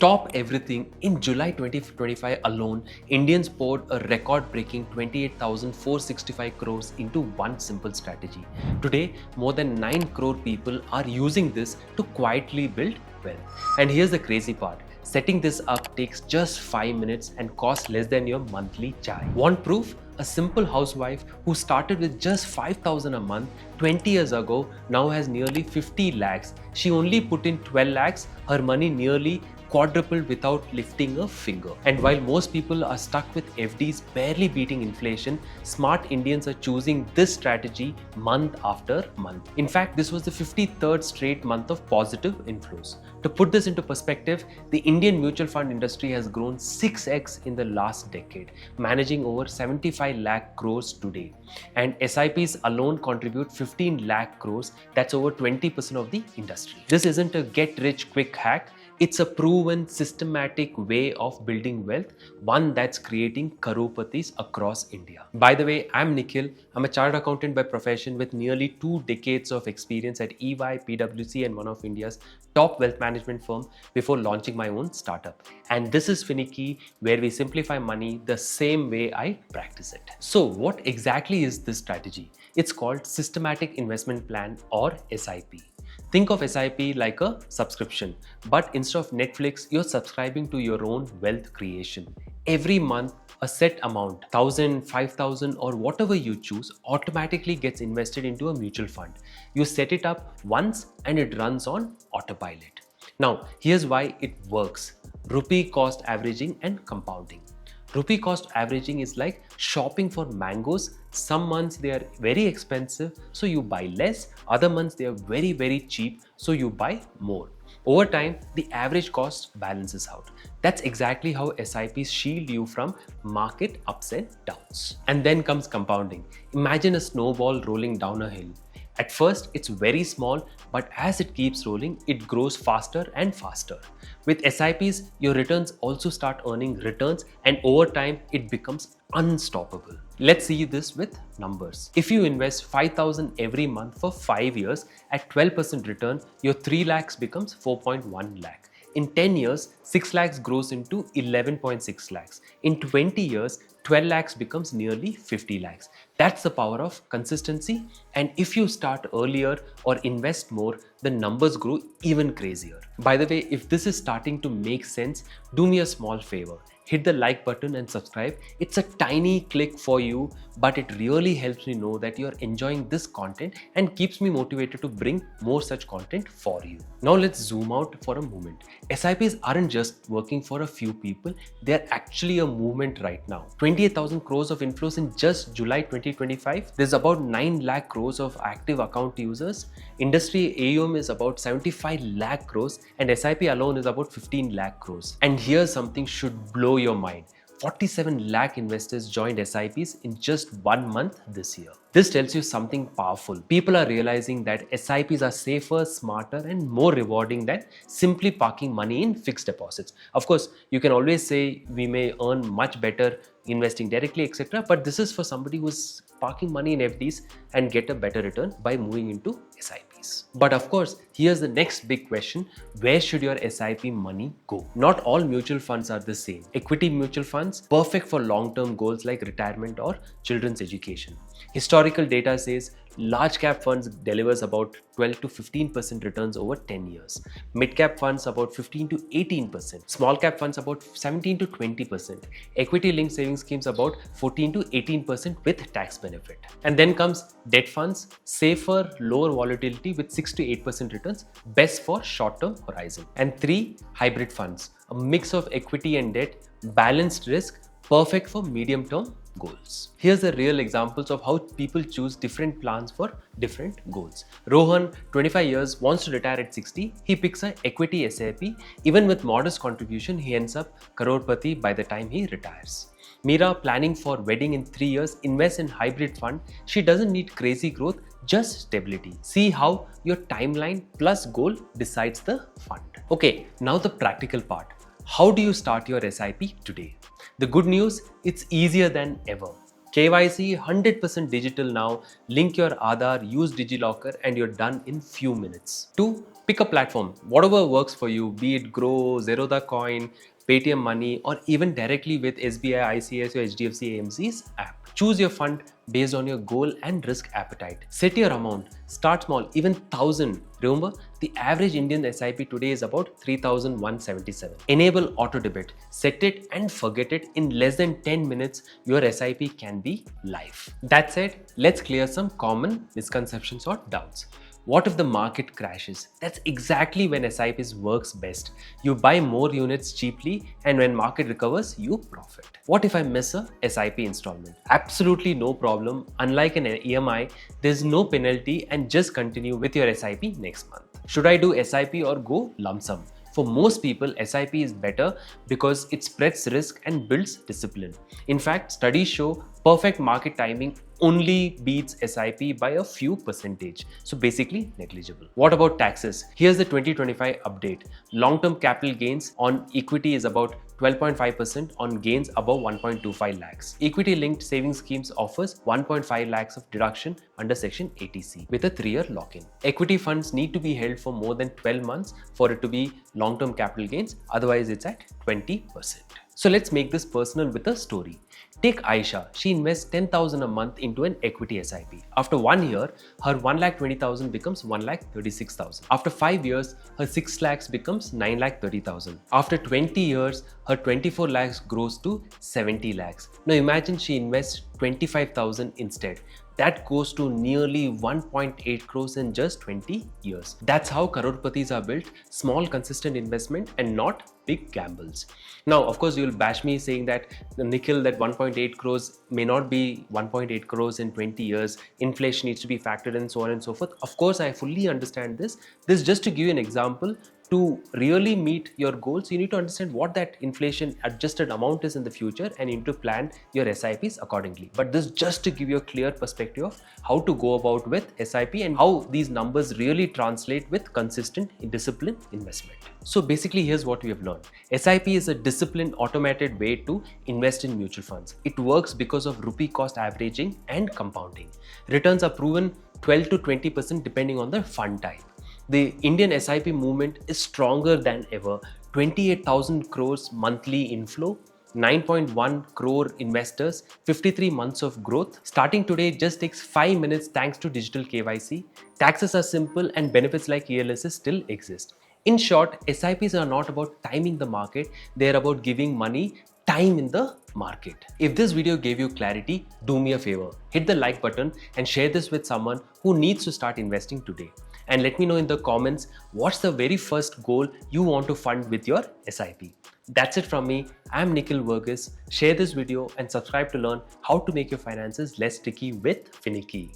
stop everything, in July 2025 alone, Indians poured a record-breaking 28,465 crores into one simple strategy. Today, more than 9 crore people are using this to quietly build wealth. And here's the crazy part. Setting this up takes just 5 minutes and costs less than your monthly chai. Want proof? A simple housewife who started with just 5,000 a month 20 years ago now has nearly 50 lakhs. She only put in 12 lakhs, her money nearly quadrupled without lifting a finger. And while most people are stuck with FDs barely beating inflation, smart Indians are choosing this strategy month after month. In fact, this was the 53rd straight month of positive inflows. To put this into perspective, the Indian mutual fund industry has grown 6x in the last decade, managing over 75 lakh crores today. And SIPs alone contribute 15 lakh crores, that's over 20% of the industry. This isn't a get-rich-quick hack. It's a proven, systematic way of building wealth, one that's creating croropatis across India. By the way, I'm Nikhil. I'm a chartered accountant by profession with nearly 2 decades of experience at EY, PwC, and one of India's top wealth management firm before launching my own startup. And this is Finicky, where we simplify money the same way I practice it. So what exactly is this strategy? It's called Systematic Investment Plan, or SIP. Think of SIP like a subscription, but instead of Netflix, you're subscribing to your own wealth creation. Every month, a set amount, 1,000, 5,000, or whatever you choose, automatically gets invested into a mutual fund. You set it up once and it runs on autopilot. Now, here's why it works. Rupee cost averaging and compounding. Rupee cost averaging is like shopping for mangoes. Some months they are very expensive, so you buy less. Other months they are very cheap, so you buy more. Over time, the average cost balances out. That's exactly how SIPs shield you from market ups and downs. And then comes compounding. Imagine a snowball rolling down a hill. At first, it's very small, but as it keeps rolling, it grows faster and faster. With SIPs, your returns also start earning returns, and over time, it becomes unstoppable. Let's see this with numbers. If you invest 5,000 every month for 5 years at 12% return, your 3 lakhs becomes 4.1 lakh. In 10 years, 6 lakhs grows into 11.6 lakhs. In 20 years, 12 lakhs becomes nearly 50 lakhs. That's the power of consistency. And if you start earlier or invest more, the numbers grow even crazier. By the way, if this is starting to make sense, do me a small favor. Hit the like button and subscribe. It's a tiny click for you, but it really helps me know that you're enjoying this content and keeps me motivated to bring more such content for you. Now let's zoom out for a moment. SIPs aren't just working for a few people, they're actually a movement right now. 28,000 crores of inflows in just July 2025. There's about 9 lakh crores of active account users. Industry AUM is about 75 lakh crores and SIP alone is about 15 lakh crores. And here's something should blow your mind. 47 lakh investors joined SIPs in just 1 month this year. This tells you something powerful. People are realizing that SIPs are safer, smarter, and more rewarding than simply parking money in fixed deposits. Of course, you can always say we may earn much better investing directly, etc. But this is for somebody who's parking money in FDs and get a better return by moving into SIPs. But of course, here's the next big question. Where should your SIP money go? Not all mutual funds are the same. Equity mutual funds, perfect for long-term goals like retirement or children's education. Historical data says large cap funds delivers about 12 to 15% returns over 10 years. Mid cap funds about 15 to 18%. Small cap funds about 17 to 20%. Equity linked savings schemes about 14 to 18% with tax benefit. And then comes debt funds, safer, lower volatility with 6 to 8% returns, best for short-term horizon. And 3, hybrid funds, a mix of equity and debt, balanced risk, perfect for medium-term goals. Here's the real examples of how people choose different plans for different goals. Rohan, 25 years, wants to retire at 60. He picks an equity SIP. Even with modest contribution, he ends up crorepati by the time he retires. Meera, planning for wedding in 3 years, invests in hybrid fund. She doesn't need crazy growth, just stability. See how your timeline plus goal decides the fund. Okay, now the practical part. How do you start your SIP today? The good news, it's easier than ever. KYC 100% digital now. Link your Aadhaar, use DigiLocker, and you're done in few minutes. 2. Pick a platform, whatever works for you, be it Grow, Zerodha Coin, Paytm Money, or even directly with SBI, ICICI, or HDFC AMC's app. Choose your fund based on your goal and risk appetite. Set your amount. Start small, even 1,000. Remember, the average Indian SIP today is about 3,177. Enable auto debit. Set it and forget it. In less than 10 minutes, your SIP can be live. That said, let's clear some common misconceptions or doubts. What if the market crashes? That's exactly when SIPs works best. You buy more units cheaply, and when market recovers, you profit. What if I miss a SIP installment? Absolutely no problem. Unlike an EMI, there's no penalty and just continue with your SIP next month. Should I do SIP or go lump sum? For most people, SIP is better because it spreads risk and builds discipline. In fact, studies show perfect market timing only beats SIP by a few percentage. So basically negligible. What about taxes? Here's the 2025 update. Long-term capital gains on equity is about 12.5% on gains above 1.25 lakhs. Equity-linked savings schemes offers 1.5 lakhs of deduction under Section 80C with a 3-year lock-in. Equity funds need to be held for more than 12 months for it to be long-term capital gains. Otherwise, it's at 20%. So let's make this personal with a story. Take Aisha. She invests 10,000 a month into an equity SIP. After 1 year, her 1,20,000 becomes 1,36,000. After 5 years, her 6 lakhs becomes 9,30,000. After 20 years, her 24 lakhs grows to 70 lakhs. Now imagine she invests 25,000 instead. That goes to nearly 1.8 crores in just 20 years. That's how crorepathi's are built. Small, consistent investment and not big gambles. Now, of course, you'll bash me saying that Nikhil, that 1.8 crores may not be 1.8 crores in 20 years. Inflation needs to be factored in, so on and so forth. Of course, I fully understand this. This is just to give you an example. To really meet your goals, you need to understand what that inflation adjusted amount is in the future and you need to plan your SIPs accordingly. But this just to give you a clear perspective of how to go about with SIP and how these numbers really translate with consistent disciplined investment. So basically, here's what we have learned. SIP is a disciplined automated way to invest in mutual funds. It works because of rupee cost averaging and compounding. Returns are proven 12 to 20% depending on the fund type. The Indian SIP movement is stronger than ever. 28,000 crores monthly inflow, 9.1 crore investors, 53 months of growth. Starting today just takes 5 minutes thanks to digital KYC. Taxes are simple and benefits like ELSs still exist. In short, SIPs are not about timing the market, they're about giving money time in the market. If this video gave you clarity, do me a favor. Hit the like button and share this with someone who needs to start investing today. And let me know in the comments what's the very first goal you want to fund with your SIP. That's it from me. I'm Nikhil Verghese. Share this video and subscribe to learn how to make your finances less sticky with Finicky.